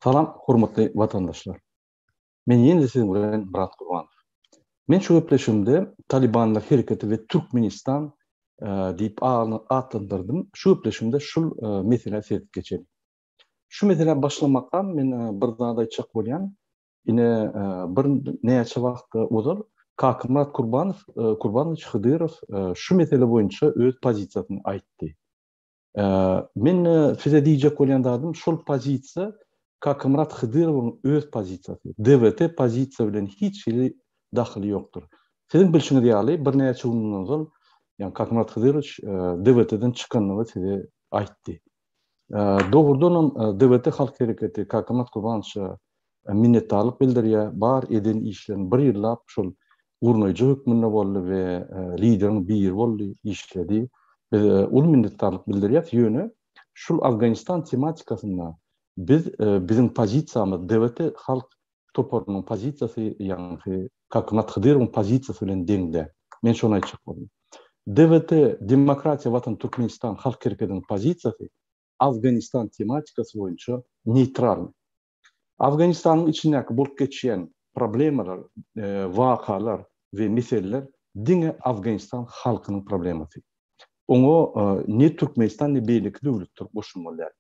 Salam, hormatly vatandaşlar. Men ýene sizin bilen Murat Gurbanow. Men şu gepleşimde Talibanlar hereketi ve Türkmenistan diýip atlandyrdım. Şu gepleşimde şul mesele sertip geçelim. Şu mesele başlamakdan men bir zada aýtjak bolýan. Ine bir näçe wagt ozar Murat Gurbanow Hydyrov şu mesele boýunça öz pozisiýasyny aýtdy. Men size diýjek bolýan dadym şol pozisiýa Murat Hydyrowyň öz pozisiýasy. DWT pozisiýa bilen hiç şeýle daxly ýokdur. Sizin bilşiňiz ýaly bir näçe gündan soň Murat Hydyrow DWT'den çykanyny size aýtdy. Dogrudan DWT halk hereketi Murat Gurbanow minnetdarlyk bildirýär. Bar eden işlerini bir ýyllap şol gurnaýjy hökmünde boldy we lideriň bir boldy işledi. Ul minnetdarlyk bildirýär ýöne şol Afganistan tematikasyna bizim pozisiýamyz DWT halk toporunyň pozisiýasy ýa-ni Murat Hydyrowyň pozisiýasy bilen deňde. Men şonu aýtjak boldum. DWT Demokratiýa Watan Türkmenistan halk hereketiniň pozisiýasy Afganistan tematikasy boýunça neutral. Afganistanyň içindäki bolup geçýän problemalar, wakalar we meseleler diňe Afganistan halkynyň problemasy. Oňa ne Türkmenistan ne beýleki döwletler goşulmalyar.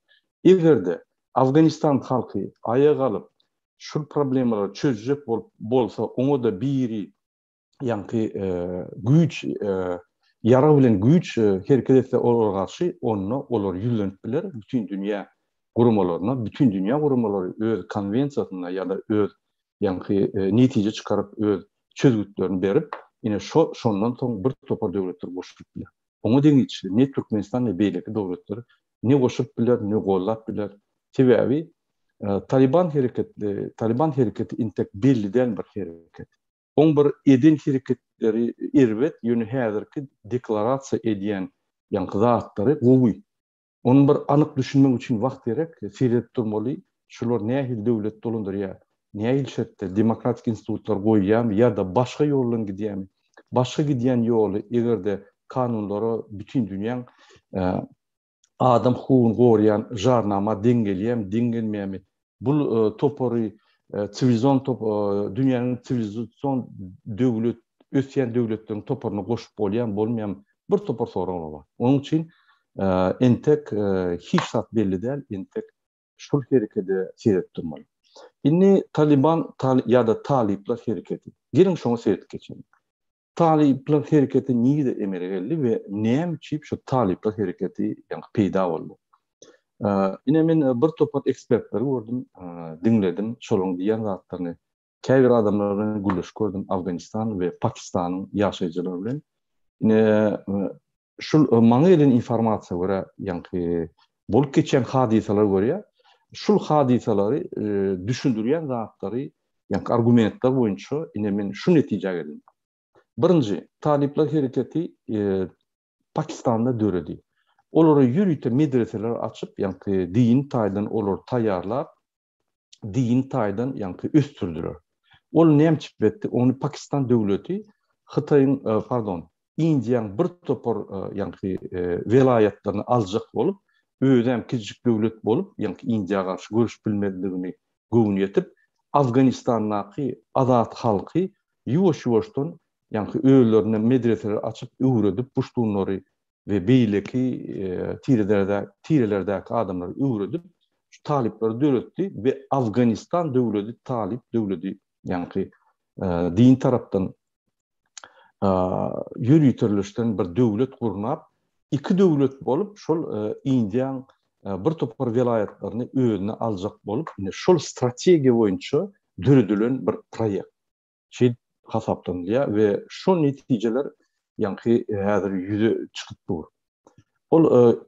Egerde Afganistan halky aýaga alyp şu problemleri çözecek bolsa oňa da biri ýa-ni güç yara bilen güç hereket etse olar garşy olar ýüzlenip biler bütün dünýä gurumalaryna, bütün dünýä gurumalary öz konvensiýasyna ýa-da öz ýa-ni netije çykaryp öz çözgütlerini berip ine şondan soň bir topar döwletler goşup biler. Oňa deňiçli ne Türkmenistan ne beýleki döwletler ne goşup biler, ne gollap biler. Sebäbi Taliban hereketi intek belli däl bir hereket. On bir eden hereketleri irwet ýöne häzirki deklarasiýa edýän ýa-ni zatlary gowy. Onu bir anyk düşünmek üçin wagt gerek. Seredip durmaly. Şular nähil döwlet dolandyrýar, nähil şertde demokratik institutlar goýýarmy ýa-da başga ýollan gidýärmi? Başga gidýän ýoly egerde kanunlara bütün dünýäň adam hukugyny gorayan jarnama deňgelýärmi, deňgelmeýärmi? Bu topory sivilizasion dünýäniň sivilizasion döwlet, ösýän döwletleriň toporuny goşup bolýan, bolmaýan bir topar soralar bar. Onuň üçin entek hiç zat belli däl, entek şol herekede seredip durmaly. Inni Taliban ýa-da talipler hereketi. Gelin şoňa seredip geçelim. Talipler hereketi niýe emere geldi we näme üçin şu talipler hereketi peýda boldy? Ine men bir topar ekspertleri gördüm, dinledim, şolaryň diýen zatlaryny. Käbir adamlaryň güleş gördüm Afganistan we Pakistanyň ýaşaýjylary bilen. Ine şol maňa gelen informasiýa görä, ýa-ni bolup geçen hadiseler görä, şol hadiselary düşündürýän zatlary, ýa-ni argumentler boýunça ine men şu netije geldim. Birinji, talipler hereketi Pakistanda döredi. Olary ýürüýte medreseler açyp, ýa-ni din taýdan olar taýýarlap, din taýdan ýa-ni östürdiler. Ol näme çypetdi? Onu Pakistan döwleti Hytaýyň, Indiýanyň bir topar ýa-ni velayatlaryny aljak bolup, özem kiçik döwlet bolup, ýa-ni Indiýaga garşy görüş bilmezligini göwün ýetip, Afganistanyň azat halky ýuwaş-ýuwaşdan ýa-ni öýlerine medreseler açyp öwredip, puştunlary we beýleki tirelerdäki adamlary öwredip, şu talipleri döretdi we Afganistan döwleti talip döwleti ýa-ni din tarapdan ýürüýtirilişden bir döwlet gurnap, iki döwlet bolup şol Indiýanyň bir topar velayatlaryny özüne aljak bolup, şol strategiýa boýunça düredilen bir proýekt. Şeýle hasaplanýar we şol netijeler ýa-ni häzir ýüze çykyp dur.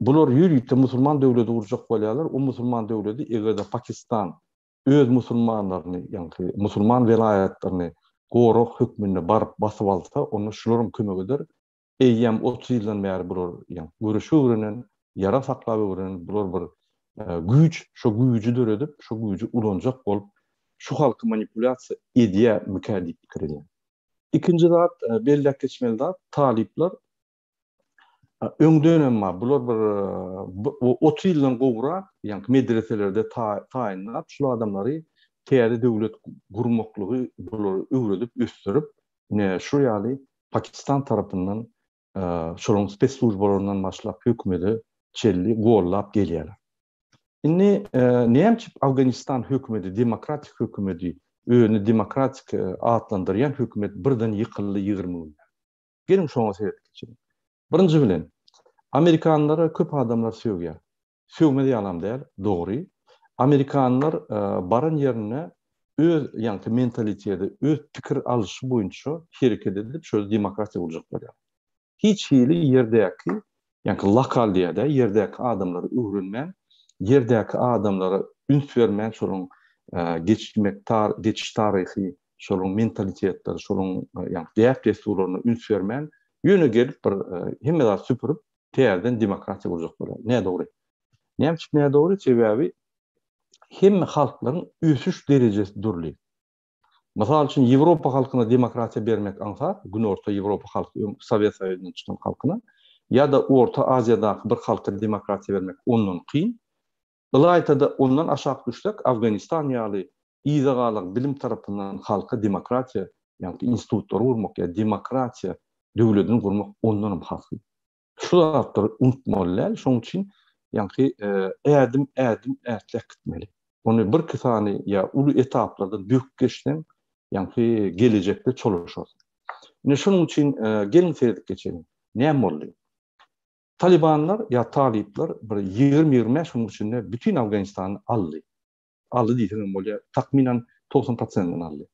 Bular ýürüýte musulman döwleti gurjak bolýarlar. O musulman döwleti egerde Pakistan öz musulmanlaryny ýa-ni musulman velayatlaryny gorak hökmünde barıp basyp alsa, onu şolaryň kömegidir. Eýýem 30 ýyldan bäri bular ýa-ni görüşe öwrenen, yara saklap öwrenen bular bir güç, şo güýjü döredip, şo güýjü ulanjak bolup, şu halky manipulasiýa edýär mükellef kirýär. İkinci zat, belli geçmeli zat, talipler Öňden emma bular bir 30 ýyldan gowrak, ýani medreselerde taýinlap, şu adamlary täze döwlet gurmaklygy bular öwredip, ösdürip, şu ýaly Pakistan tarapyndan şolaryň spes slujbalaryndan başlap hökümeti çelli gollap gelýärler. Indi näme Afganistan hökümeti, demokratik hökümeti, öňe demokratik atlandyrýan hökümet birden ýykyldy 20 ýyl. Gelin şoňa sebep geçelim. Birinji bilen Amerikanlara köp adamlar söýýär. Söýmedi ýalan däl, dogry. Amerikanlar baran ýerine öz ýani mentaliteti, öz pikir alyşy boýunça hereket edip şöyle demokratiýa boljaklar. Hiç hili ýerdäki, ýani lokal diýede ýerdäki adamlary öwrenmän, ýerdäki adamlara üns bermän, şolaryň geçiş taryhy, şolaryň mentalitetleri, şolaryň ýani däp desturlaryna üns bermän, ýöne gelip bir hemme süpürüp täzeden demokratiýa boljaklar. Ne dogry? Ne dogry? Sebäbi hemme halklaryň ösüş derejesi durly. Mysal üçin Ýewropa halkyna demokratiýa bermek aňsat, gün orta Ýewropa halky, Sowet Soýuzynyň çykan halkyna, ýa-da Orta Aziýadaky bir halka demokratiýa bermek ondan kyn. Ilaytada ondan aşağı düşsek, Afganistan ýaly ýyzagalyk bilim tarapyndan halka demokratiýa, ýani institutlar gurmak, ýa demokratiýa döwletini gurmak ondan hasy. Şu zatlar unutmalylar, şoň üçin ýani ädim ätlek gitmeli. Onu bir kysany ýa uly etaplarda dök geçden ýani gelecekde çoluşur. Ine şonuň üçin gelin seredip geçelim. Näme boldy? Talibanlar ýa talipler bir 20-25 ýyl içinde bütün Afganistany aldy. Aldy diýsem bolýar, takminan 90%-den aldy.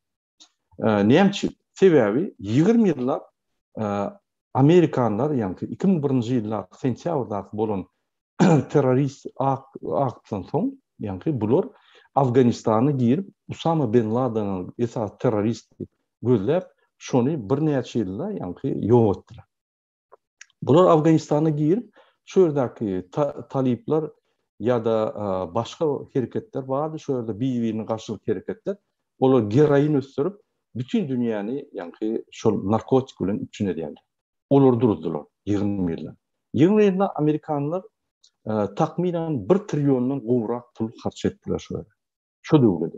Näme üçin? Sebäbi 20 ýyllap Amerikanlar ýani 2001-nji ýyllar sentýabrda bolan terrorist aktdan soň ýani bular Afganistany girip Usama bin Laden'in esas terrorist gözläp şonu bir näçe ýylla ýani ýok etdiler. Bular Afganistana girip şu ýerdäki talipler ýa-da başga hereketler bardy, şu ýerde bir-birine garşylyk hereketler. Olar geroin ösdürip bütün dünýäni ýani şol narkotik bilen üçin edýärler. Olar durdular 20 ýyl. 20 ýylda Amerikanlar takminan 1 trilyondan gowrak pul harç etdiler şu ýerde. Şu döwlede.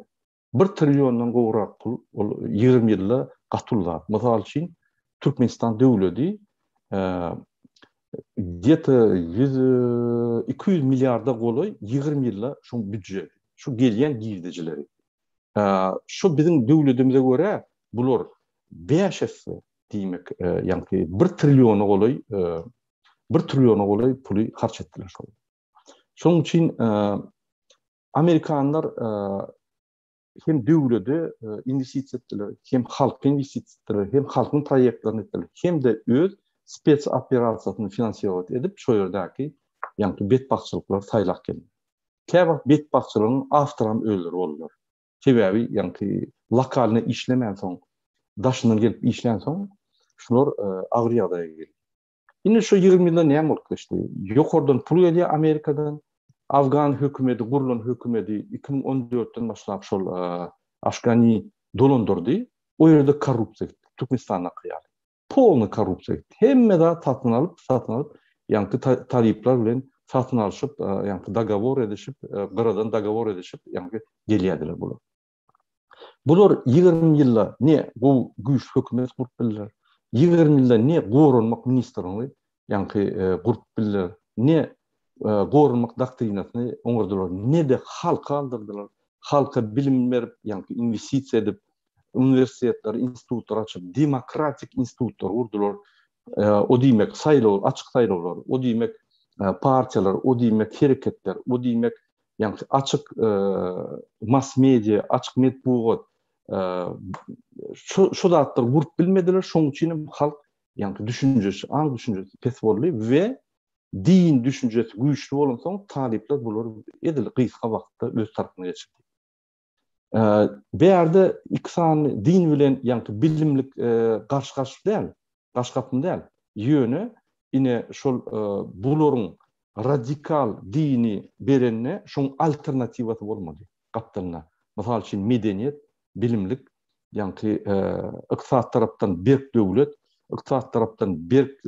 1 trilyondan gowrak pul 20 ýylda gatullar. Mysal üçin Türkmenistan döwleti где-то 200 milyarda goloy 20 ýylda şu büdjet, şu gelýän giýdijileri. Şu bizim döwletimize göre bular 5 diýmek, ýani 1 trilyona goloy 1 trilyona goloy puly harç etdiler. Şoň üçin Amerikanlar hem döwleti investisiýa etdiler, hem halk investisiýa etdiler, hem halkyň proýektlerini etdiler, hem de öz spes operasiýasyny finansiýat edip şu ýerdäki ýani betbaççylyklar saýlak geldi. Käbä betbaççylygyň awtoram öldürip boldylar. Sebäbi ýani lokalna işlemän soň, daşynyň gelip işlän soň şular Agriýada geldi. Indi şu 20 ýylda näme bolup geçdi? Ýokardan pul gelýär Amerikadan. Afgan hökümeti, gurulan hökümeti 2014'ten başlap şol Afgani dolandyrdy. O ýerde korrupsiýa gitdi. Türkmenistana kıyaly. Polny korrupsiýa gitdi. Hemme de satyn alyp, ýani talipler bilen satyn alyşyp, ýani dagawor edişip, gyradan dagawor edişip, ýani gelýärdiler bular. Bular 20 ýylda ne bu güýç hökümet gurup bildiler. 20 ýylda ne gorunmak ministrliğini ýani gurup bildiler. Ne gorunmak doktrinasyny oňardylar, ne de halka aldyrdylar. Halka bilim berip, ýani investisiýa edip, universitetler, institutlar açyp, demokratik institutlar urdular. O diýmek saýlaw, açyk saýlawlar, o diýmek partiýalar, o diýmek hereketler, o diýmek ýani açyk mass media, açyk medeniýet şu zatlar gurup bilmediler. Şoň üçin halk ýani düşünjesi, aň düşünjesi pes boldy we din düşünjesi güýçlü bolan soň talipler bular edil gysga wagtda öz tarapyna geçirdi. Beýerde ikisany din bilen ýani bilimlik garşy-garşy däl, gaşgapyn däl. Ýöne ine şol bularyň radikal dini berenne şoň alternatiwasy bolmady gapdalyna. Mysal üçin medeniýet, bilimlik, ýani iqtisad tarapdan berk döwlet, iqtisad tarapdan berk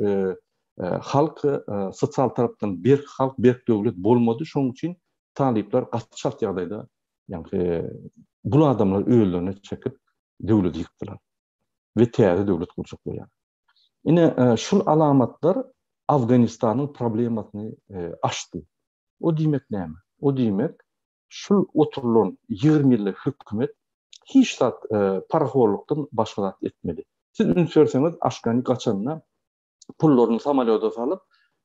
halkı sosyal taraftan bir halk bir devlet bolmadı. Şoň üçin talipler gaçşat ýagdaýda ýani bu adamlar öýlerini çekip devleti yıktılar ve täze devlet kurjak bolýar. Ine şul alamatlar Afganistanyň problematyny aşdy. O diýmek näme? O diýmek şul oturulan 20 ýyllyk hökümet hiç zat paraholukdan başga zat etmedi. Siz ünsörseňiz Aşgany gaçanna pullaryny samolyota salyp,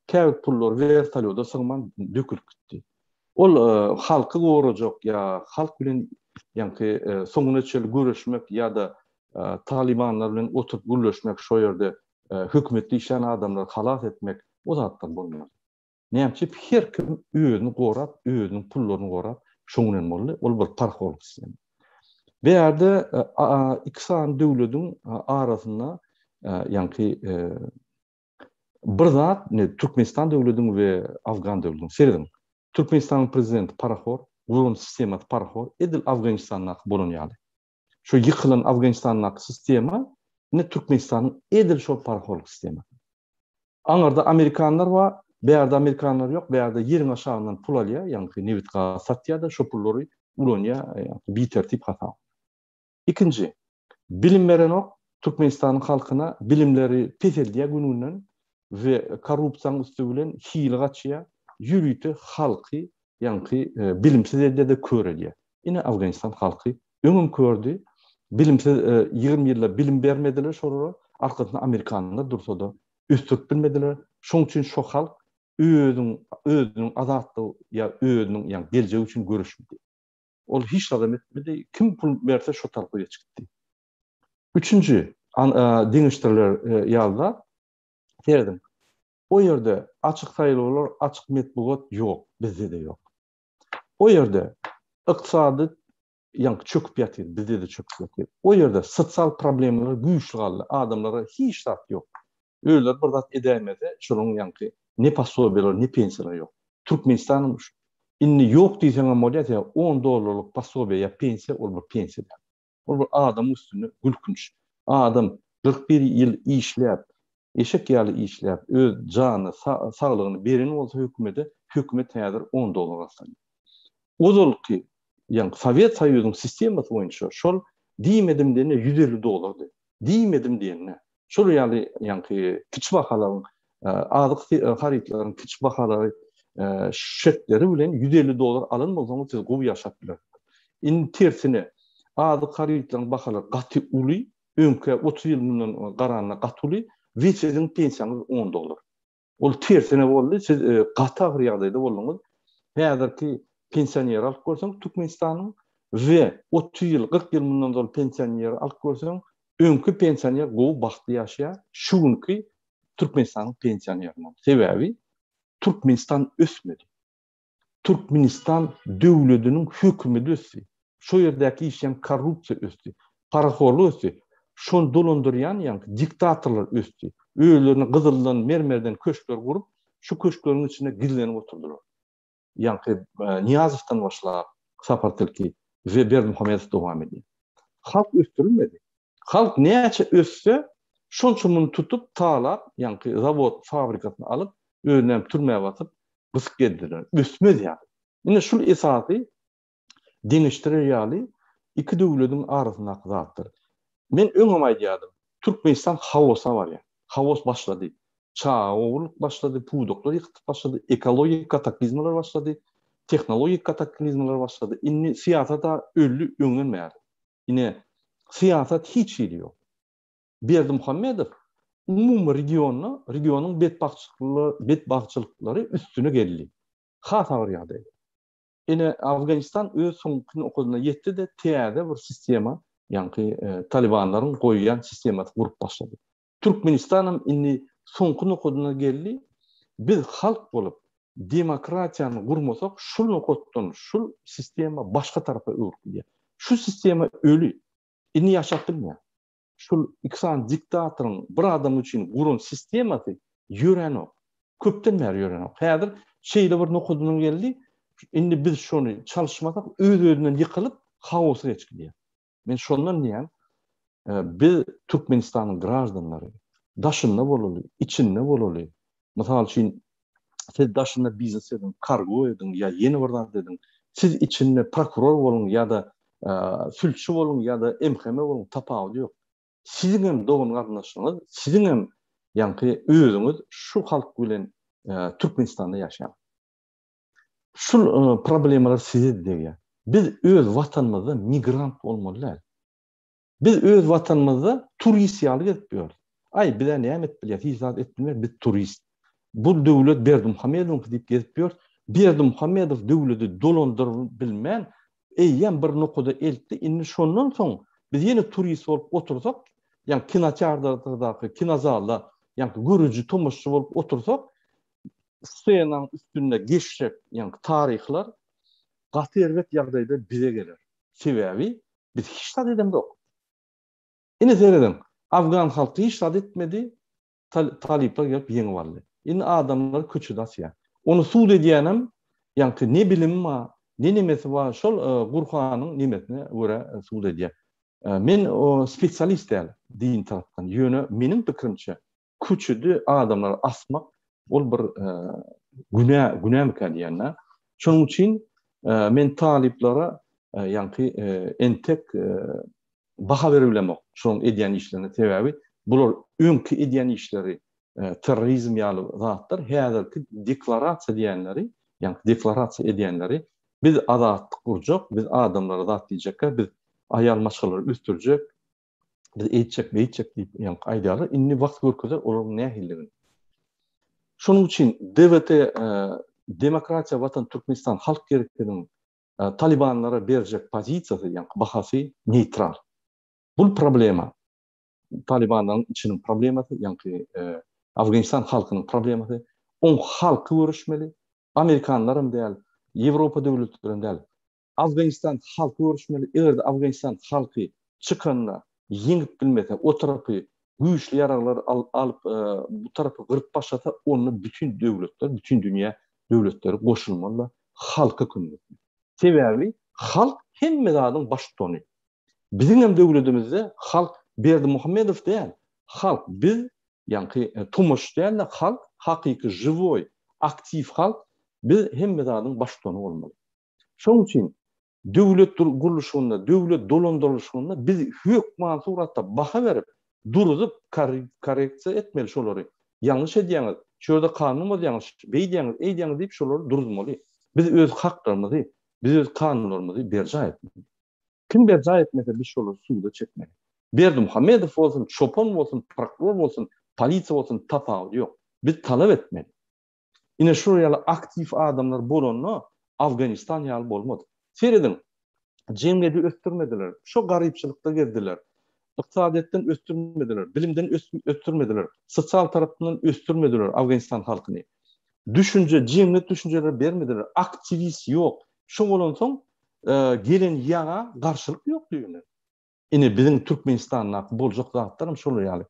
käbir pullar vertolyoda sığman dökülüp gitdi. Ol halky gorajak ya halk bilen ýani soňuna çel görüşmek ya da Talibanlar bilen oturup gürleşmek şo ýerde hökümetli işen adamlar halas etmek o zatdan bolmaz. Näçe her kim öýüni gorap, öýüniň pullaryny gorap, şoňdan boldy. Ol bir parholuk sistemi. Ve ýerde iki san döwletiň arasynda ýani bir zat Türkmenistan döwletiň we Afgan döwletiň serdim. Türkmenistanyň prezidenti parahor, gurun sistematy parahor, edil Afganistanyň bolan ýaly. Şu yıkılan Afganistanyň sistema ne Türkmenistanyň edil şo parahorluk sistemi. Aňarda Amerikanlar var, beýerde Amerikanlar ýok, beýerde ýeriň aşagyndan pul alýar, ýani newitka satýar-da şo pullary ulanyýar, bir tertip hata. İkinci, bilim beren ok Türkmenistanyň halkyna bilimleri peseldiýär gününden ve korrupsiýanyň üstü bilen hile gaçýar, ýürüýti halky ýani bilimsiz elde de körelýär. Ine Afganistan halky öňüm kördü. Bilimsiz 20 ýylla bilim bermediler şolara, arkasynda Amerikanlar dursa da üstürk bilmediler. Şoň üçin şo halk özüniň azatlygy ýa özüniň ýani geljegi üçin görüşmedi. Ol hiç adam etmedi. Kim pul berse şo tarapy geçipdi. Üçüncü, deňişdirler ýalda derdim. O ýerde açyk saýlawlar, açyk metbuat ýok, bizde de ýok. O ýerde ykdysady ýani çöküp ýatyr, bizde de çöküp ýatyr. O ýerde sosial problemler güýçli galdy, adamlara hiç zat ýok. Öýler bir zat edämede, şonuň ýani ne pasobeler, ne pensiýalar ýok. Türkmenistanyň inni ýok diýseň modýa $10 pasobe ýa pensiýa ol bir pensiýa. Ol bir adam üstüne gülkünç. Adam 41 ýyl işläp, eşek ýaly işläp, öz jany, saglygyny beren bolsa hökümet häzir $10 alsan. Ozalky, ýani Sowet Soýuzynyň sistematy boýunça şol diýmedim diýene $150. Diýmedim diýene. Şol ýani kiçik bahalaryň, azyk haritlaryň kiçik bahalary şekleri bilen $150 alınmasaňyz siz gowy ýaşap biler. İn tersine azyk haritlaryň bahalary gaty uly, öňke 30 ýyl mundan garanyna gaty uly, we siziň pensiýaňyz $10. Ol tersine boldy, siz gaty agyr ýagdaýda boldyňyz. Häzirki pensioner alyp görseň Türkmenistanyň we 30 ýyl, 40 ýyl mundan dol pensioner alyp görseň, öňki pensioner gowy bagtly ýaşaýar. Şuňky Türkmenistanyň pensioneriniň sebäbi Türkmenistan ösmedi. Türkmenistan döwletiniň hökümeti ösdi. Şo ýerdäki işleýän korrupsiýa ösdi. Parahorluk ösdi. Şon dolandyrýan ýani diktatorlar ösdi. Öýlerini gyzyldan, mermerden köşkler gurup, şu köşklerin içine gizlenip oturdular. Ýani Niyazowdan başlap, Sapartylki we Berdimuhamedow dowam edýär. Halk östürilmedi. Halk näçe össe, şonçumunu tutup taýlap, ýani zawod, fabrikasyny alyp, öňden türmäge batyp, gysyp geldiler. Ösmedi ýa. Ine şul esasy deňişdirer ýaly iki döwletiň arasynda zatdyr. Men öňem aýdýardym. Türkmenistan hawosa bar ýa. Hawos başlady. Çağowluk başlady, pudoklar ýykyp başlady, ekologik kataklizmalar başlady, tehnologik kataklizmalar başlady. Inni siýasata öllü öňlenmeýär. Ine siýasat hiç ýeri ýok. Berdimuhamedow umum regionyň betbagçylyklary üstüne geldi. Has agyr ýagdaý. Ine Afganistan öz soňky okudyna ýetdi de täze bir sistema, ýani Talibanlaryň goýýan sistematy gurup başlady. Türkmenistanam inni soňky okudyna geldi. Biz halk bolup demokratiýany gurmasak, şul okutdan, şul sistema başga tarapa öwrülýär. Şu sistema ölü. Inni ýaşatdym. Şul iksan diktatorun bir adam üçin gurun sistematy ýören ok. Köpden beri ýören ok. Häzir şeýle bir nokudyna geldi. Indi biz şonu çalışmasak öz-özünden ýykylyp hawosa geçilýär. Men şondan diýen, biz Türkmenistanyň grajdanlary daşynda bolaly, içinde bolaly, Misal üçin siz daşında biznes edin, kargo edin ya yeni birden dedin. Siz içinde prokuror olun ya da sülçü olun ya da MHM olun tapağı yok. Sizin hem doğun kardeşiniz, sizin hem yankı özünüz şu halk bilen Türkmenistan'da yaşayan. Şu problemler size diye. Biz öz vatanımızda migrant olmalılar. Biz öz vatanımızda turist yalı etmiyoruz. Ay bize ne etmeliyiz, hizmet etmeliyiz, biz turist. Bu devlet Berdimuhamedov deyip getiriyor. Berdimuhamedov devleti dolandırır bilmem. Eyyem bir noktada eltti. İnni şondan soň biz yine turist olup otursak, yani kinoteatrdaki kinozalda, yani görücü tomoşçu olup otursak, scenenin üstünde geçecek yani tarihler gatervet ýagdaýda bize gelir. Sebebi biz hiç tadı edem yok. Ine seyredin. Afgan halkı hiç tadı etmedi. Talipler gelip yeni varlı. Ine adamlar köçüde asya. Onu suud ediyenim, yani ne bilim ma, ne nimesi var, şol Gurhan'ın nimetine göre suud ediye. Men o spesialist değil, din taraftan. Yönü, menin fikrimçe, köçüde adamlar asmak, ol bir günah mıkan diyenler. Şunun için men taliplere yani entek baha verilemok. Şunun ediyen işlerine sebebi. Bular önkü ediyen işleri terörizm yalı zatlar. Hazırki deklarasiya diyenleri, yani deklarasiya ediyenleri biz adatlık kuracak, biz adamlara zat diyecek, biz ayal maşgaları üstürecek, biz eğitecek deyip yani aydalı. İnni vakt görkezler olur ne hilligin. Şunun için devlete Demokratiya Vatan Türkmenistan halk gereklerinin Talibanlara verecek pozisiyası, yani bahası neutral. Bu problema Talibanların içinin probleması, yani Afganistan halkının probleması. On halkı görüşmeli. Amerikanların değil, Avrupa devletlerinin değil. Afganistan halkı görüşmeli. Eğer de Afganistan halkı çıkanla yengip bilmese, o tarafı güçlü yaralar alıp bu tarafı kırıp başlasa, onu bütün devletler, bütün dünya devletleri koşulmalı, halka kınıyor. Sebebi halk hem medadın baş tonu. Bizim hem devletimizde halk Berdimuhamedov değil, halk biz yani Tomoş değil de halk hakiki живой, aktif halk biz hem medadın baş tonu olmalı. Şunun için devlet kuruluşunda, devlet dolandırılışında biz hükman suratda baha verip durup korreksiya etmeli şolary. Yanlış edýäňiz, şurada kanun var yanlış, beýdýäňiz, eýdýäňiz diýip şolary duruzmaly. Biz öz haklarymyzy, biz öz kanunlarymyzy berja etmeli. Kim berja etmese biz şolary suwda çekmeli. Berdimuhamedov bolsun, Çopon bolsun, prokuror bolsun, polisiýa bolsun tapagy ýok. Biz talap etmeli. Ine şu ýaly aktif adamlar bolanna Afganistan ýaly bolmady. Seredin, cemiyeti östürmediler. Şu garipçilikte girdiler. İktisadetten östürmediler. Bilimden östürmediler. Sosyal tarafından östürmediler Afganistan halkını. Cemiyet düşünceleri vermediler. Aktivist yok. Şu olan son gelen yağa karşılık yok diyorlar. Yine bizim Türkmenistan'la bolcak zatlarım şolu yani.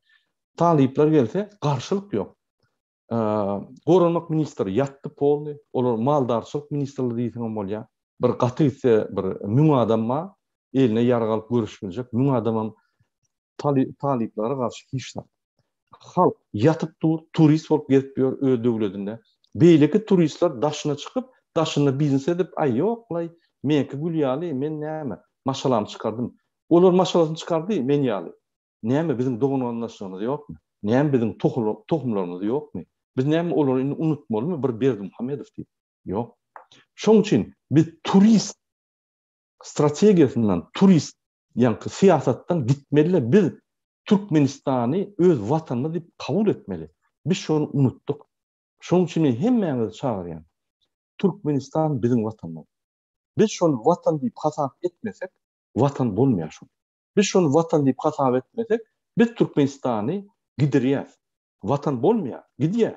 Talipler gelse karşılık yok. Korunmak ministeri yattı polni. Olur maldarçılık ministerleri deysen bolya. Bir gatyse bir müň adamma eline yargalyp görüşmeyecek. Müň adamam taliplere karşı hiçler. Halk yatıp dur, turist olup gelipdiyor öz döwletinde. Beýleki turistler daşına çıkıp, daşına biznes edip, ay yok lay, menki gülýaly, men näme? Maşalamy çykardym. Olar maşalasyny çykardy, men ýaly. Näme bizim doğun anlaşmamız ýokmy? Näme bizim tohumlarymız ýokmy? Biz näme olary unutmalymy? Bir Berdimuhamedov diýip. Ýok. Şoň üçin biz turist strategiýasyndan, turist yani siyasattan gitmeli. Biz Türkmenistan'ı öz vatanı deyip kabul etmeli. Biz şunu unuttuk. Şoň üçin hemmeňizi çağırýan. Türkmenistan bizim vatanımız. Biz şunu vatan deyip hasap etmesek, vatan bolmaýar şu. Biz şunu vatan deyip hasap etmesek, biz Türkmenistan'ı gidirýäs. Vatan bolmaýar, gidýär.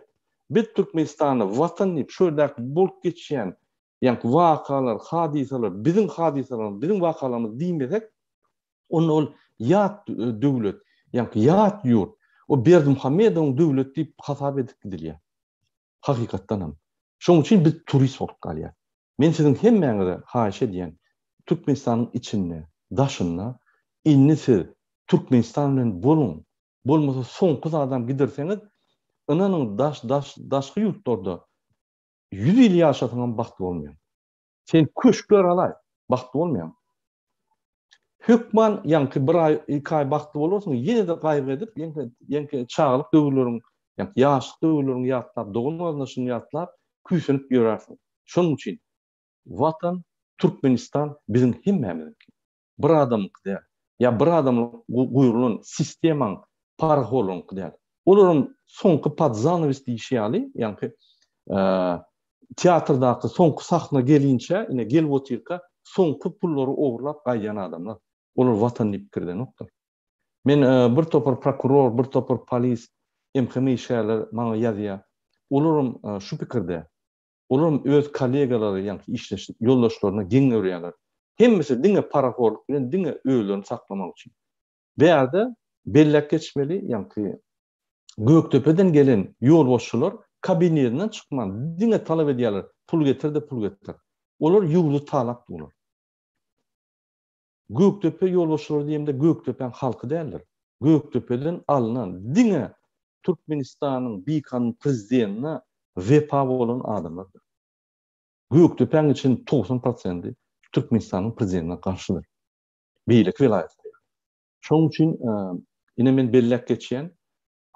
Biz Türkmenistan'ı vatan deyip şöyle bolup geçýän yani vakalar, hadiseler, bizim hadiselerimiz, bizim vakalarımız diýmesek, ol yat döwlet, yani yat ýurt. O Berdimuhamedowyň döwlet diýip hasap edip gidilýär. Hakykatdan hem. Şoň üçin biz turist bolup galýar. Men siziň hemmeňize haýyş edýän Türkmenistanyň içinde, daşynda inni siz Türkmenistan bilen bolun. Bolmasa soňky adam giderseňiz, Inanyň daşky ýurtlarda 100 ýyl ýaşatyňam bagty bolmaýan. Sen köşkler alay, bagty bolmaýan. Hökman ýanky bir ay, 2 ay bagty bolarsyň, ýene de gaýby edip, ýanky çağlyk döwürleriň, ýanky ýaşlyk döwürleriň ýatlap, dogun barnaşyny ýatlap, küýsünip ýörärsiň. Şonuň üçin Watan Türkmenistan biziň hemmemizniki. Bir adamlyk däl. Ya bir adamlyk guýrulan sistemaň paraholunky däl. Olaryň soňky padzanows diýişýäli, ýanky teatrdaky soňky sahna gelinçe, ine gelip oturýarka soňky pullary ogrulap gaýýan adamlar. Olar watan diýipdirden oklar. Men bir topar prokuror, bir topar polis, MHM işgärler maňa ýazýar. Olaryň şu pikirde, olaryň öz kollegalary, ýanky işleş ýoldaşlaryna geň öwrýärler. Hemmesi diňe paraholuk bilen diňe öýlerini saklamak üçin. Bäde bellek geçmeli, ýanky Göktepe'den gelen yol boşçular kabinetinden çıkman. Diňe talap edýärler. Pul getir. Olar ýugly talap bolar. Göktepe yol boşçular diýende Göktepeň halky däldir. Göktepe'den alınan diňe Türkmenistanyň biýkan prezidentine wepa bolan adamlardır. Göktepeň için 90% Türkmenistanyň prezidentine karşıdır. Beýlik vilayetde. Şonuň üçin ine men bellek geçýän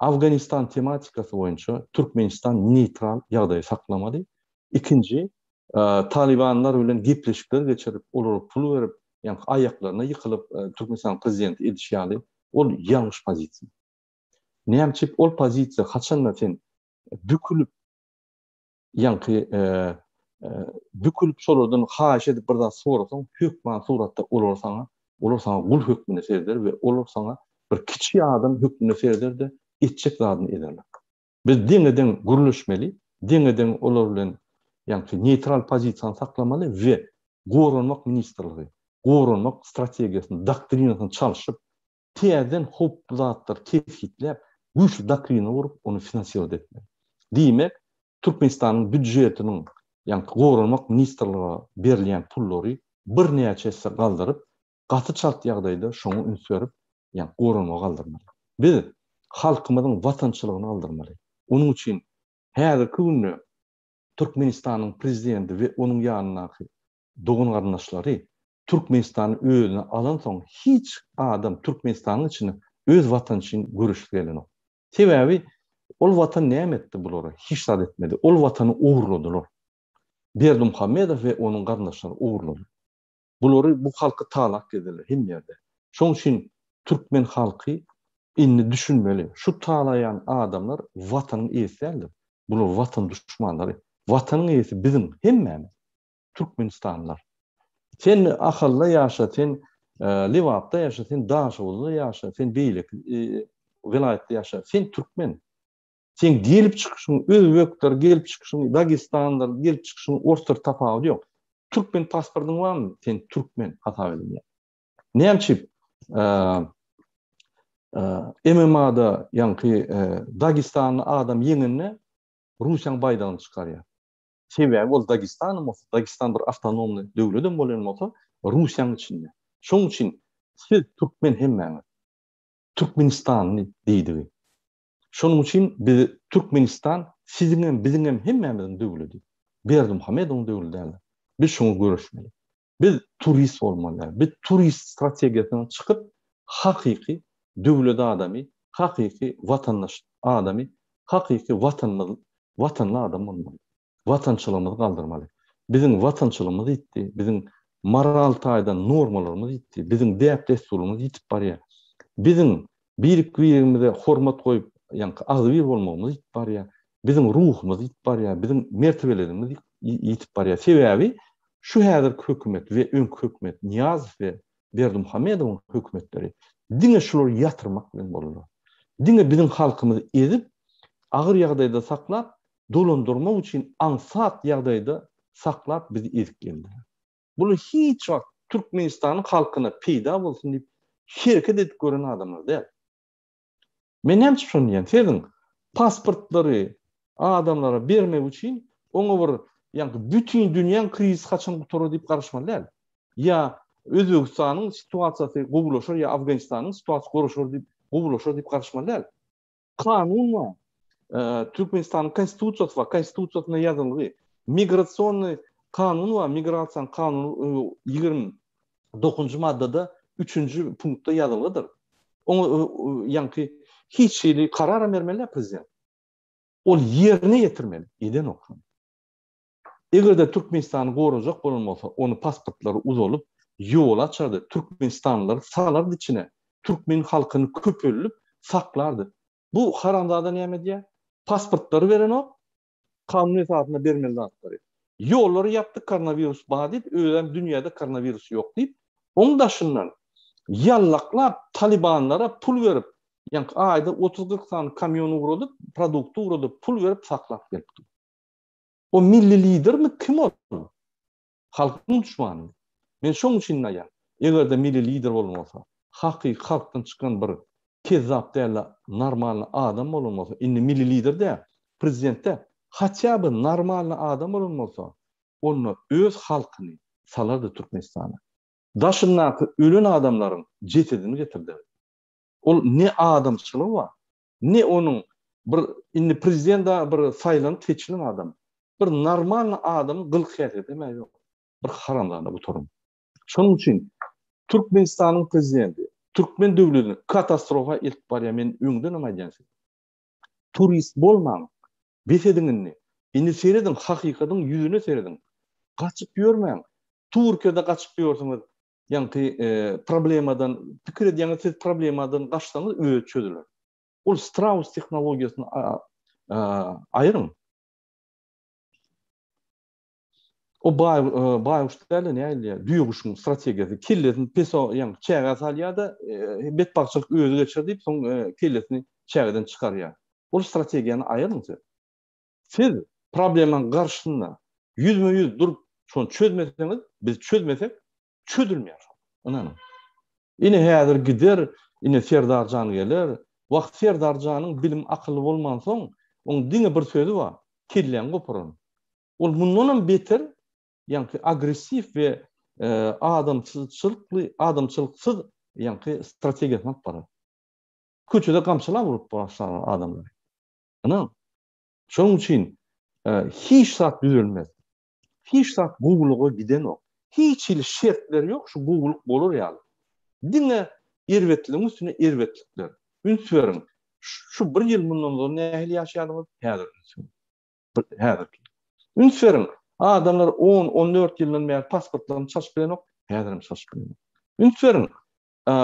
Afganistan tematikası boyunca Türkmenistan neutral ýagdaý saklamady. İkinci, Talibanlar bilen gepleşikler geçirip, olary pul berip, ýanky aýaklaryna ýykylyp Türkmenistan prezidenti edişýäli. Ol ýalňyş pozisiýa. Näçip ol pozisiýa haçanda sen bükülüp, ýanky bükülüp solardan haýyş edip birden sorasaň, hökman suratda olar saňa gul hökmüne serder we olar saňa bir kiçik adam hökmüne serder de etçek zadyny ederler. Biz diňeden gürleşmeli, diňeden olar bilen ýanky neutral pozisiýany saklamaly we Goranmak ministrligi, goranmak strategiýasyny, doktrinasyny çalyşyp, täzeden hop zatlar tespitläp, güýçli doktrina gurup, onu finansiýat etmeli. Diýmek, Türkmenistanyň büdjetiniň, ýanky goranmak ministrligiga berilýän pullary bir näçesi galdyryp, gaty çalt ýagdaýda şoňa ünsürip, ýanky goranmagy galdyrmaly. Biz halkymyzyň watançylygyny aldyrmaly. Onuň üçin häzirki günde Türkmenistanyň prezidenti we onuň ýanynaky dogun garnaşlary Türkmenistany özüne alan soň hiç adam Türkmenistanyň içine öz watan üçin görüşip geleni. Sebebi ol watan nämetdi bulara? Hiç zat etmedi. Ol watany ogruladylar. Berdimuhammedow we onuň garnaşlary ogrulady. Bulary bu halky talak ediler hem ýerde. Şoň üçin Türkmen halky inni düşünmeli. Şu talaýan adamlar watanyň eýsäldir. Bular watan düşmanlary. Watanyň eýsi bizim hemmemiz. Türkmenistanlılar. Sen ahalla ýaşa, sen Livapda ýaşa, sen Daşowda ýaşa, sen beýlik vilayetde ýaşa, sen Türkmen. Sen gelip çıkışın, Özbekler gelip çıkışın, Dagestanlar gelip çıkışın, ortar tapağı yok. Türkmen pasportun var mı? Sen Türkmen hata edin. Näçip MMA'da ýanky Dagestanlı adam ýeňine Rusiýanyň baýdagyny çykarýar. Sebebi ol Dagestan bir avtonomly döwletem bolan bolsa, Rusiýanyň içinde. Şoň üçin siz Türkmen hemmemiz Türkmenistanly diýdi. Şonuň üçin biz Türkmenistan siziň biziň hemmemiziň döwleti. Berdimuhammedowyň döwleti. Biz şoňa görüşmeli. Biz turist bolmaly. Biz turist strategiýasyna çykyp hakyky döwlet adamy, hakyky watandaş adamy, hakyky watanly adam bolmaly. Watançylygymyzy galdyrmaly. Biziň watançylygymyz ýitdi, biziň moral taýdan normalarymyz ýitdi, biziň däp desturumyz ýitip barýar. Biziň birlik-birligimize hormat goýup, ýanky agzybir bolmagymyz ýitip barýar. Biziň ruhumyz ýitip barýar, biziň mertebelerimiz ýitip barýar. Sebebi şu häzirki hökümet we öňkü hökümet Niýazow we Berdimuhammedowyň hökümetleri diňe şolary ýatyrmak bilen bolar. Diňe biziň halkymyzy ezip, agyr ýagdaýda saklap, dolandırmak için ansat ýagdaýda saklap bizi ezip geldi. Bunu hiç wagt Türkmenistanyň halkyna peýda bolsun diýip şereket edip gören adamlar däl. Men näme şonu diýen? Seziň pasportlary adamlara bermek üçin oňa bir ýanky bütün dünýäň kriz haçan guturar diýip garaşmaly däl. Ya Özbekistanyň situasiýasy gowulaşar, ya Afganistanyň situasiýasy gowulaşar diýip garaşmaly däl. Kanun var. Türkmenistan'ın konstitusiyası var. Konstitusiyasında yazıldığı migrasyonlu kanun var. Migrasyon kanunu 29. maddede 3. punktta yazılıdır. Onu yani hiç şeyli karar vermeli prezident. O yerine getirmeli. Eden okun. Eğer de Türkmenistan'ı koruyacak olmasa onu pasportları uzolup yol açardı. Türkmenistanlılar salardı içine. Türkmen halkını köpürülüp saklardı. Bu haramzada ne diye? Pasportları veren o kanun esasında vermeli hakları. Yolları yaptık koronavirüs badit, öyle dünyada koronavirüs yok deyip onun dışından yallaklar Talibanlara pul verip yani ayda 30-40 tane kamyonu uğradıp, produktu uğradıp, pul verip saklap gelipti. O milli lider mi kim oldu? Halkın düşmanı. Men şoň üçin näýär? Eger de milli lider bolmasa, haky halkdan çykan bir kezzap däl normal adam bolmasa, indi milli lider de, prezident de hatça bir normal adam bolmasa, onu öz halkyny salardy Türkmenistana. Daşyndaky ölen adamlaryň jesedini getirdi. Ol ne adamçylygy var, ne onun bir indi prezident da bir saýlanyp seçilen adam. Bir normal adam gılkıyat edemez yok. Bir haramlarına bu torum. Şunun için Türkmenistan'ın prezidenti, Türkmen devletini katastrofa ilk var ya men öňden amajansı. Turist bolmaň, besedinini, indi seyredin, hakykatın yüzüne seyredin. Kaçıp görmeň. Türkiýede kaçıp görseňiz, ýani problemadan, pikir edýäňiz siz problemadan gaçsaňyz öýe çözüler. Ol Strauss tehnologiýasyny aýryň. O baýuşdaly näýdi? Düýgüşüň strategiýasy, killetin peso ýa-ni çäge salýada, betbaçylyk özü geçirdi, soň kellesini çägeden çykarýar. Ol strategiýany aýryňsy. Siz problemanyň garşysynda yüzme-yüz durup şonu çözmeseňiz, biz çözmesek çözülmeýär. Anany. Ine häzir gider, ine Serdarjan geler. Wagt Serdarjanyň bilim akyly bolman soň, onuň diňe bir sözü bar. Kellen gopurun. Ol mundan beter yani agresif ve adamçılıksız yani strateji yapmak var. Köçede kamçılar vurup başlayan adamlar. Anladın? Şunun için hiç saat düzülmez. Hiç saat Google'a giden o. Hiç il şertler yok. Şu Google olur yani. Dine ervetliğin üstüne ervetlikler. Üns verin. Şu bir yıl bundan sonra ne ehli yaşayalımız? Häzir. Üns verin. Adamlar 10-14 ýyldan bäri pasportlaryny çaşpylan ok, häzirim çaşpylan. Üns verin.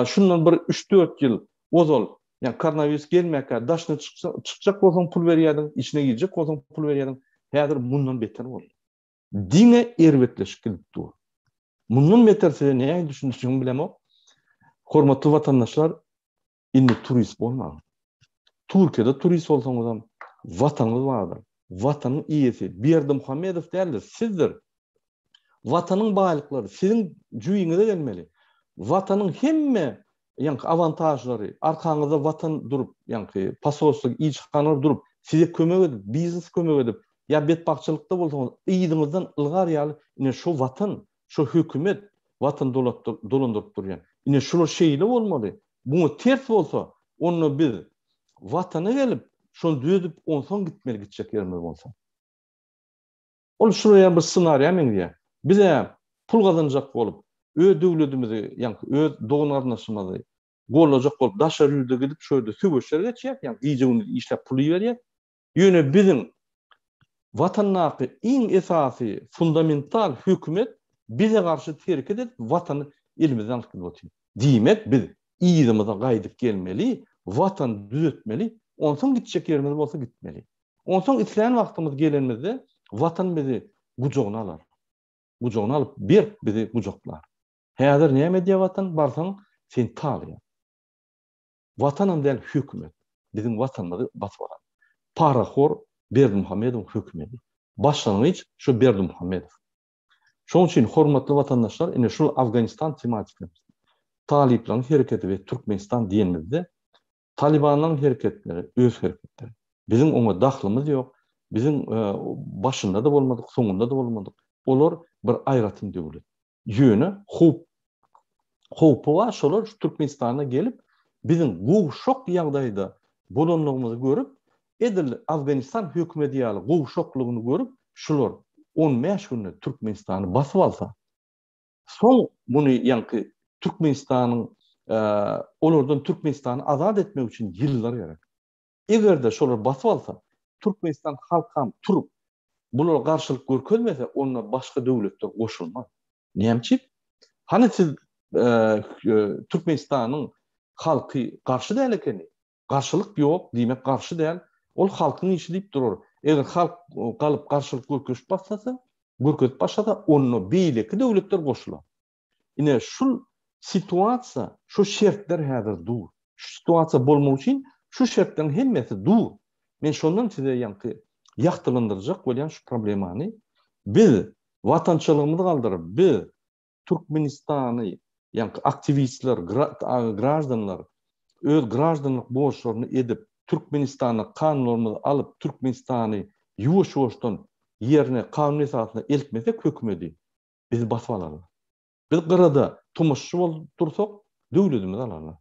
Şundan bir 3-4 ýyl ozal, ýani koronavirus gelmäkä daşyna çykjak bolsaň pul berýärdiň, içine girecek bolsaň pul berýärdiň. Häzir mundan beter boldy. Dine erwetleşik gilipdi. Mundan beterse näme düşünýärdiň bilemok. Hormatly watandaşlar, indi turist bolmaň. Türkiýede turist bolsaňyz, watanyňyz bardyr. Vatanın iyisi. Berdimuhamedov däldir, sizdir. Vatanın baýlyklary sizin jüýüňize gelmeli. Vatanın hemme avantajlary, arkaňyzda vatan durup, pasolslyk, ilçhana durup, size kömek edip, biznes kömek edip, ya betbakçylykda bolsaňyz, ýydyňyzdan ylgar ýaly, ine şu vatan, şu hökümet vatan dolandyryp durýan. Ine şular şeýle bolmaly. Buňa ters bolsa, onu biz vatana gelip şonu düzüp onson gitmeli gidecek yerimiz olsa. Ol şuraya bir senaryo meňe. Bize pul kazanacak bolup, öz döwletimizi, öz dogan arnaşymyzy golajak bolup, daşar ýerde gidip şöyle söwüşler geçýär, iýje ony işläp pul berýär. Ýöne biziň watannaky iň esasy, fundamental hökümet bize garşy terk edip, watany elimizden alyp gidip. Diýmek biz iýdimize gaýdyp gelmeli, watan düzetmeli. Onson gidecek yerimiz bolsa gitmeli. Onson isleyen wagtymyz gelenmizde watan bizi gujogyna alar. Gujogyna alyp bizi gujoklar. Häzir näme diýip watan barsaň sen taýýar. Watanam däl hökümet. Bizim watanymyzy basıp alar. Paraxor Berdimuhamedow hökümeti. Başlangyç şu Berdimuhamedov. Şoň üçin hormatly watandaşlar, ine şu Afganistan tematikasy. Taliblaryň hereketi we Türkmenistan diýenmizde Taliban'ın hareketleri, öz hareketleri. Bizim ona dahlımız yok. Bizim başında da olmadık, sonunda da olmadık. Olar bir aýratyn döwlet. Ýöne howpy var, şolar Türkmenistana gelip bizim bu şok ýagdaýda bolanlygymy görüp, edil Afganistan hökümeti ýaly gowşoklugyny görüp şular 15 günde Türkmenistany basyp alsa, soň muny ýanky Türkmenistanyň olardan Türkmenistany azad etmek üçin ýyllar gerek. Egerde şolar basyp alsa, Türkmenistan halkam turup bular garşylyk görkezmese, onda başga döwletler goşulmaz. Näçip? Hani siz Türkmenistanyň halky garşy däl ekeni, garşylyk ýok diýmek garşy däl, ol halkyň işi diýip durar. Eger halk galyp garşylyk görkezip başlasa, onda beýleki döwletler goşular. Ine şu situasiýa, şu şertler häzir dur. Şu situasiýa bolmak üçin şu şertlerin hemmesi dur. Men şondan size ýanky ýaktylandyrjak bolýan şu problemany biz watançylygymyzy galdyryp, biz Türkmenistany ýanky aktivistler, graždanlar öz graždanlyk borçlaryny edip Türkmenistany kanunlaryny alyp Türkmenistany ýuwaş-ýuwaşdan ýerine kanun esasyna eltmesek hökümeti bizi basyp alarlar. Biz gyrada tumaşçy bolup dursak döwletimiz alarlar.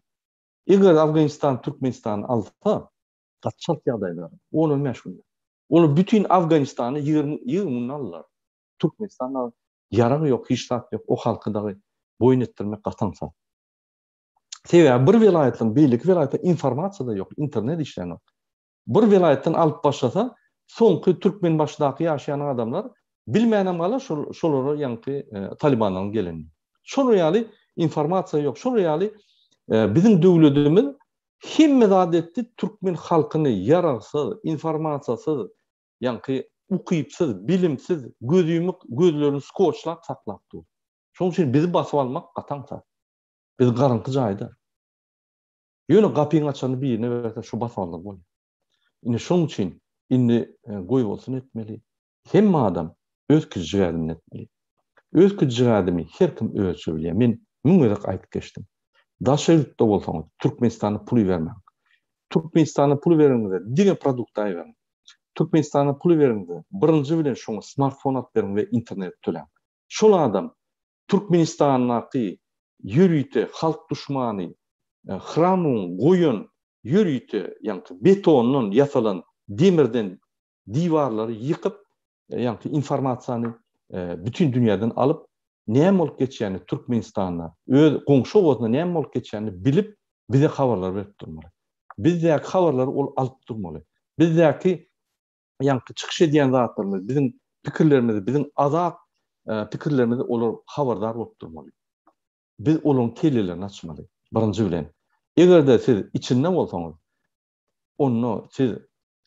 Eger Afganistan Türkmenistany alsa gatçak ýagdaýlar 10-15 günde. Onu bütün Afganistany 20 alırlar. Türkmenistan'a yarağı yok, hiç tat yok. O halkı da boyun ettirmek katansa. Sebebi bir vilayetin, birlik vilayetin informasiya da yok, internet işlerine. Bir vilayetin alıp başlasa, sonki Türkmen başdaki yaşayan adamlar bilmeyenem gala şoları yankı Taliban'dan geleni. Şonu yani informasiya yok. Şonu yani bizim devletimiz himme adetli Türkmen halkını yararsız, informasyasız, yankı ukuyupsız, bilimsiz, gözlerini skoçlap saklaptı. Şonun için bizi basıp almak katansa. Biz garankı jayda. Yönü kapıyı açanı bir yerine verse şu basıp alır bolýar. Ine şonun için indi goy bolsun etmeli. Hemme adam öz küçüğadımını etmeli. Öz küçüğadımı her kim ölçü bilýär. Men müňgerek aýtyp geçdim. Daşyrypda bolsaňyz Türkmenistana pul bermek. Türkmenistana pul berende diňe produkt aýyryň. Türkmenistana pul berende birinji bilen şoňa smartfon at beriň we internet tölen. Şol adam Türkmenistanyňky ýürüýte halk düşmany, hramyň goýun ýürüýte, ýani betondan ýasalan demirden diwarlary ýykyp, ýani informasiýany bütün dünýäden alyp näme bolup geçýäni Türkmenistanda, öz goňşy owazynda näme bolup geçýäni bilip bize habarlar berip durmaly. Bizdäki habarlary ol alyp durmaly. Bizdäki ýanky çykyş edýän zatlarymyz, bizim pikirlerimizi, bizim azat pikirlerimizi olar habardar bolup durmaly. Biz olaryň telelerini açmaly. Birinji bilen. Egerde siz içinde bolsaňyz, onu siz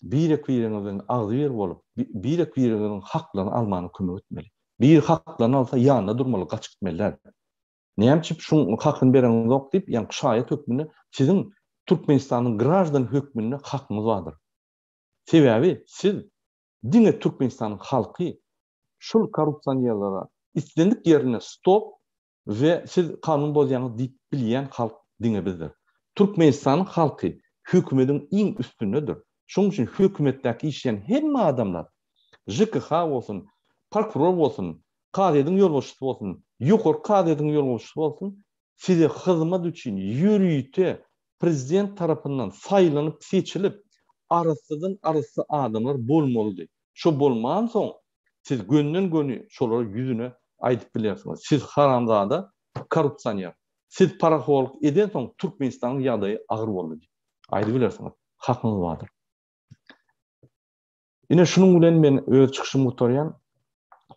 birek-bireňizden agzyr bolup, birek-bireňiziň haklaryny almany kömek etmeli. Bir haklaryny alsa ýanynda durmaly, gaçyp gitmeliler. Näçip şuň hakyny bereňiz ok diýip, ýani şaýat hökmüni siziň Türkmenistanyň graždan hökmüne hakyňyz bardyr. Sebebi siz diňe Türkmenistanyň halky şol korrupsiýalara istendik ýerine stop ve siz kanun bozýanyňy diýip bilýän halk diňe bizdir. Türkmenistanyň halky hökümetiň iň üstündedir. Şoň üçin hökümetdäki işleýän hemme adamlar, JKH bolsun, prokuror bolsun, kadydyň ýolbaşçysy bolsun, ýokary kadydyň ýolbaşçysy bolsun, size hyzmat üçin ýürüýte prezident tarapyndan saýlanyp seçilip arasy adamlar bolmaly. Şo bolman soň siz gönden gönü şolary ýüzüne aýdyp bilýärsiňiz. Siz haramzada, korrupsiýar. Siz paraholuk eden soň Türkmenistanyň ýagdaýy agyr boldy. Aýdyp bilýärsiňiz. Hakyňyz bardyr. Ine şunuň bilen men öz çykyşymy gutarýan,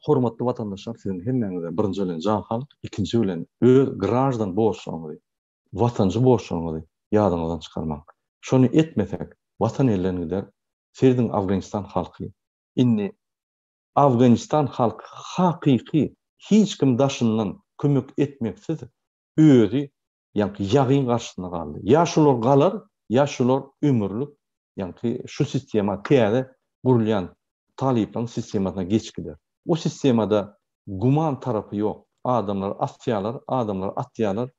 hormatly watandaşlar, siziň hemmeňize birinji bilen jan halk, ikinji bilen öz graždan borçlaryňyzy, watanjy borçlaryňyzy ýadyňyzdan çykarmak. Şonu etmesek, watan ellerine gider. Siziň Afganistan halky, inni Afganistan halky hakyky hiç kim daşyndan kömek etmeksiz özü ýani ýagyn garşysyna galdy. Ya şolar galar, ya şolar ömürlük, ýani şu sistema täze gurulýan Taliban sistemasyna geçkiler. O sistemada guman tarapy ýok. Adamlar asýalar, adamlar atýalar,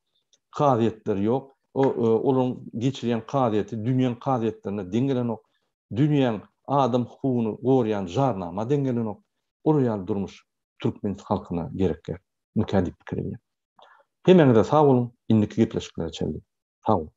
kadyetler ýok. Olaryň geçirýän kadyeti dünýäň kadyetlerine deňgelen ok. Dünýäň adam hukugyny gorýan jarnama deňgelen ok. Oraya durmuş Türkmen halkyna gerekli. Mükadip pikir edýär. Hemeňize sag bolun, indiki gepleşikler çeldi. Sag bolun.